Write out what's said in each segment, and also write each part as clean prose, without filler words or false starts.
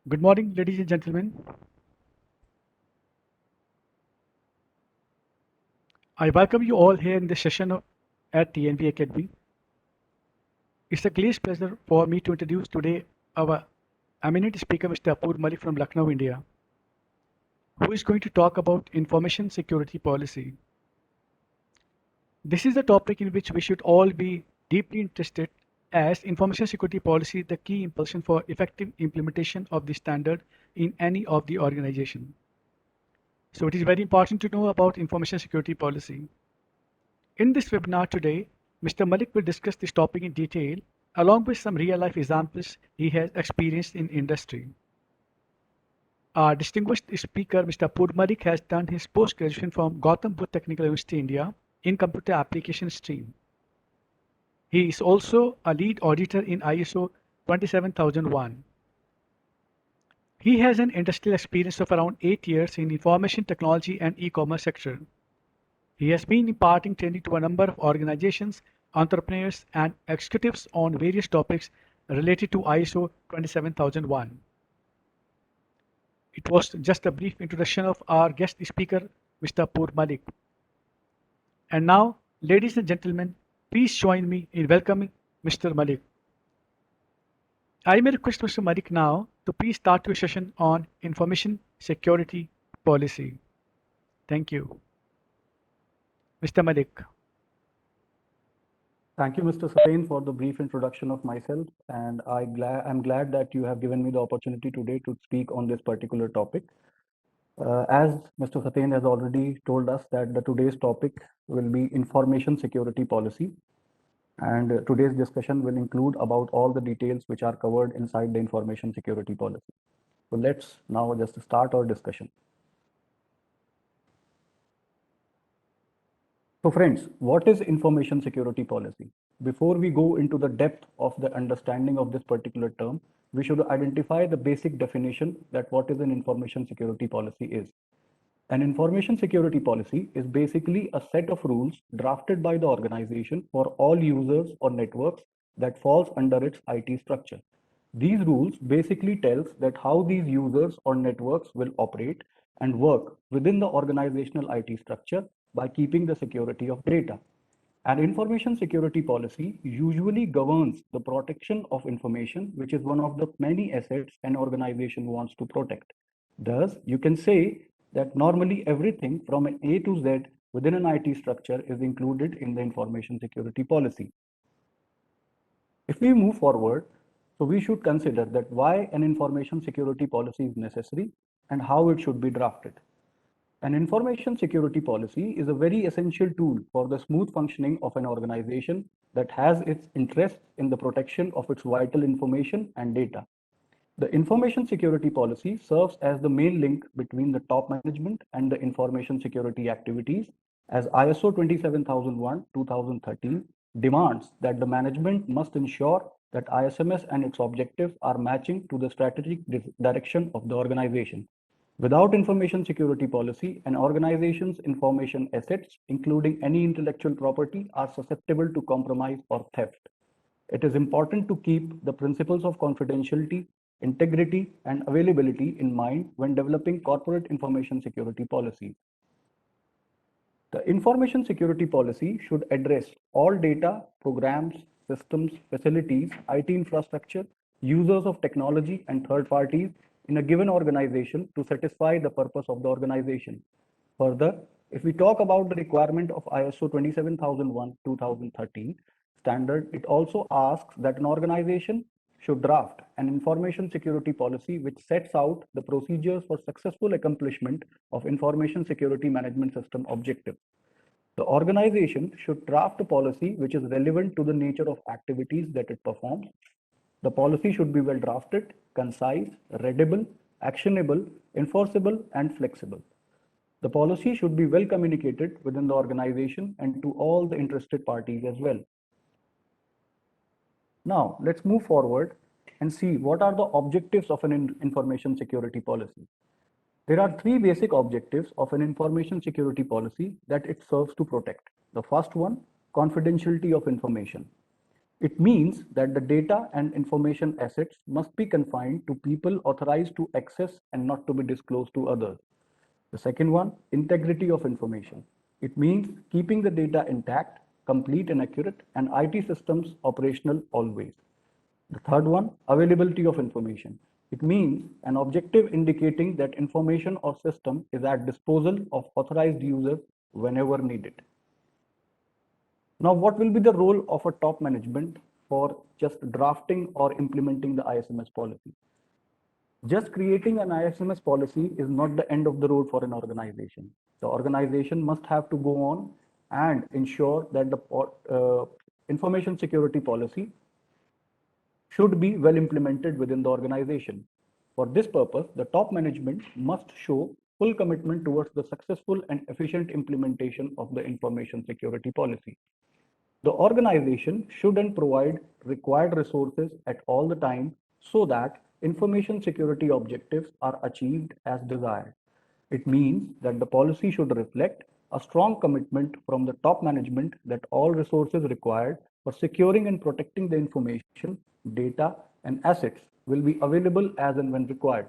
Good morning, ladies and gentlemen. I welcome you all here in this session at TNP Academy. It's a great pleasure for me to introduce today our eminent speaker, Mr. Apoor Malik from Lucknow, India, who is going to talk about information security policy. This is a topic in which we should all be deeply interested as information security policy is the key impulsion for effective implementation of the standard in any of the organization. So it is very important to know about information security policy. In this webinar today, Mr. Malik will discuss this topic in detail along with some real-life examples he has experienced in industry. Our distinguished speaker, Mr. Apoor Malik, has done his post-graduation from Gautam Buddha Technical University, India in computer application stream. He is also a lead auditor in ISO 27001. He has an industrial experience of around 8 years in information technology and e-commerce sector. He has been imparting training to a number of organizations, entrepreneurs, and executives on various topics related to ISO 27001. It was just a brief introduction of our guest speaker, Mr. Apoor Malik. And now, ladies and gentlemen, please join me in welcoming Mr. Malik. I may request Mr. Malik now to please start your session on information security policy. Thank you. Mr. Malik. Thank you, Mr. Satain, for the brief introduction of myself, and I'm glad that you have given me the opportunity today to speak on this particular topic. As Mr. Satain has already told us that today's topic will be information security policy, and today's discussion will include about all the details which are covered inside the information security policy. So let's now just start our discussion. So friends, what is information security policy? Before we go into the depth of the understanding of this particular term, we should identify the basic definition that what is an information security policy is. An information security policy is basically a set of rules drafted by the organization for all users or networks that falls under its IT structure. These rules basically tells that how these users or networks will operate and work within the organizational IT structure by keeping the security of data. An information security policy usually governs the protection of information, which is one of the many assets an organization wants to protect. Thus, you can say that normally everything from an A to Z within an IT structure is included in the information security policy. If we move forward, so we should consider that why an information security policy is necessary and how it should be drafted. An information security policy is a very essential tool for the smooth functioning of an organization that has its interest in the protection of its vital information and data. The information security policy serves as the main link between the top management and the information security activities, as ISO 27001:2013 demands that the management must ensure that ISMS and its objectives are matching to the strategic direction of the organization. Without information security policy, an organization's information assets, including any intellectual property, are susceptible to compromise or theft. It is important to keep the principles of confidentiality, integrity, and availability in mind when developing corporate information security policies. The information security policy should address all data, programs, systems, facilities, IT infrastructure, users of technology, and third parties in a given organization to satisfy the purpose of the organization. Further, if we talk about the requirement of ISO 27001:2013 standard, it also asks that an organization should draft an information security policy which sets out the procedures for successful accomplishment of information security management system objectives. The organization should draft a policy which is relevant to the nature of activities that it performs. The policy should be well drafted, concise, readable, actionable, enforceable, and flexible. The policy should be well communicated within the organization and to all the interested parties as well. Now, let's move forward and see what are the objectives of an information security policy. There are three basic objectives of an information security policy that it serves to protect. The first one, confidentiality of information. It means that the data and information assets must be confined to people authorized to access and not to be disclosed to others. The second one, integrity of information. It means keeping the data intact, complete and accurate, and IT systems operational always. The third one, availability of information. It means an objective indicating that information or system is at disposal of authorized users whenever needed. Now, what will be the role of a top management for just drafting or implementing the ISMS policy? Just creating an ISMS policy is not the end of the road for an organization. The organization must have to go on and ensure that the information security policy should be well implemented within the organization. For this purpose, the top management must show full commitment towards the successful and efficient implementation of the information security policy. The organization shouldn't provide required resources at all the time so that information security objectives are achieved as desired. It means that the policy should reflect a strong commitment from the top management that all resources required for securing and protecting the information, data, and assets will be available as and when required.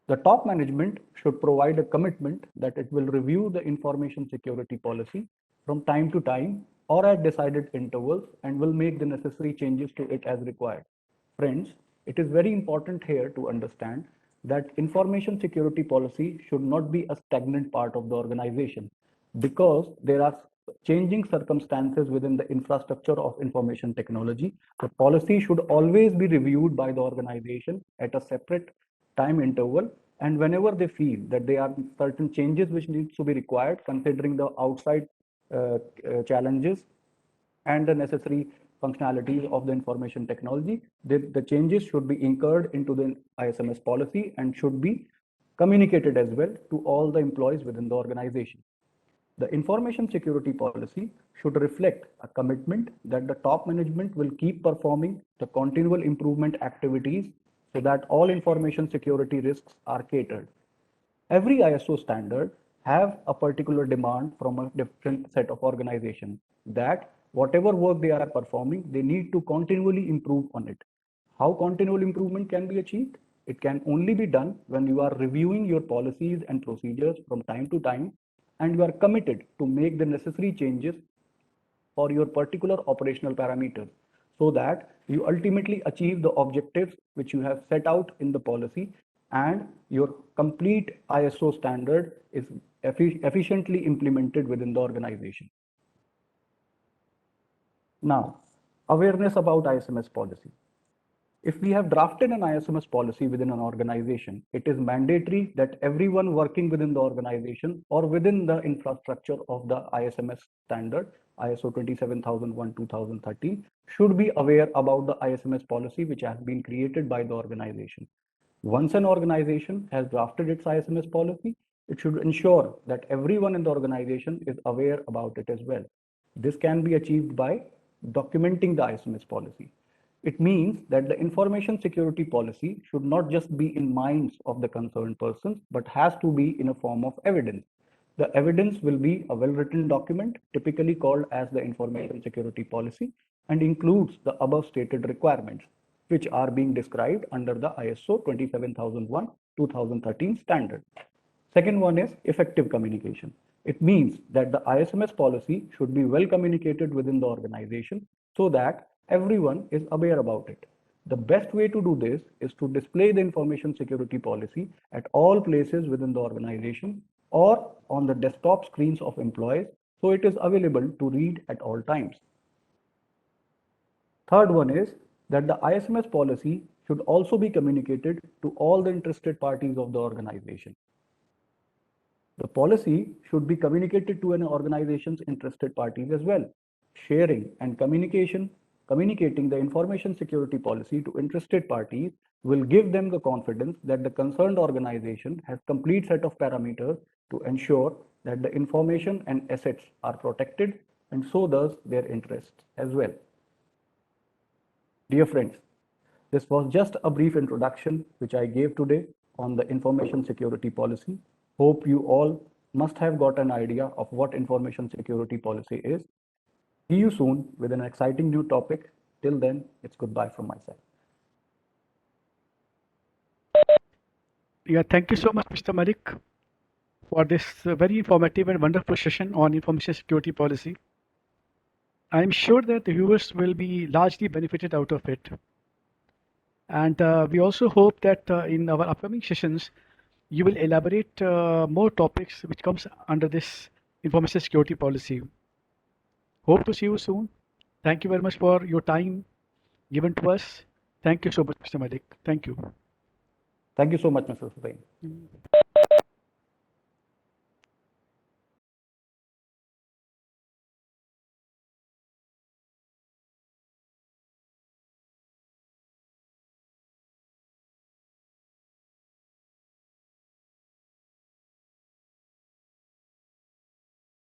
The top management should provide a commitment that it will review the information security policy from time to time or at decided intervals and will make the necessary changes to it as required. Friends, it is very important here to understand that information security policy should not be a stagnant part of the organization because there are changing circumstances within the infrastructure of information technology. The policy should always be reviewed by the organization at a separate time interval, and whenever they feel that there are certain changes which needs to be required considering the outside challenges and the necessary functionalities of the information technology, the changes should be incurred into the ISMS policy and should be communicated as well to all the employees within the organization. The information security policy should reflect a commitment that the top management will keep performing the continual improvement activities so that all information security risks are catered. Every ISO standard have a particular demand from a different set of organizations that whatever work they are performing, they need to continually improve on it. How continual improvement can be achieved? It can only be done when you are reviewing your policies and procedures from time to time and you are committed to make the necessary changes for your particular operational parameters so that you ultimately achieve the objectives which you have set out in the policy and your complete ISO standard is efficiently implemented within the organization. Now, awareness about ISMS policy. If we have drafted an ISMS policy within an organization, it is mandatory that everyone working within the organization or within the infrastructure of the ISMS standard, ISO 27001:2013, should be aware about the ISMS policy which has been created by the organization. Once an organization has drafted its ISMS policy, it should ensure that everyone in the organization is aware about it as well. This can be achieved by documenting the ISMS policy. It means that the information security policy should not just be in minds of the concerned persons, but has to be in a form of evidence. The evidence will be a well-written document, typically called as the information security policy, and includes the above stated requirements, which are being described under the ISO 27001:2013 standard. Second one is effective communication. It means that the ISMS policy should be well communicated within the organization so that everyone is aware about it. The best way to do this is to display the information security policy at all places within the organization or on the desktop screens of employees so it is available to read at all times. Third one is that the ISMS policy should also be communicated to all the interested parties of the organization. The policy should be communicated to an organization's interested parties as well. Sharing and communicating the information security policy to interested parties will give them the confidence that the concerned organization has complete set of parameters to ensure that the information and assets are protected and so does their interests as well. Dear friends, this was just a brief introduction which I gave today on the information security policy. Hope you all must have got an idea of what information security policy is. See you soon with an exciting new topic. Till then, it's goodbye from my side. Yeah, thank you so much, Mr. Malik, for this very informative and wonderful session on information security policy. I'm sure that the viewers will be largely benefited out of it. And we also hope that in our upcoming sessions, you will elaborate more topics which comes under this information security policy. Hope to see you soon. Thank you very much for your time given to us. Thank you so much, Mr. Malik. Thank you. Thank you so much, Mr. Hussain.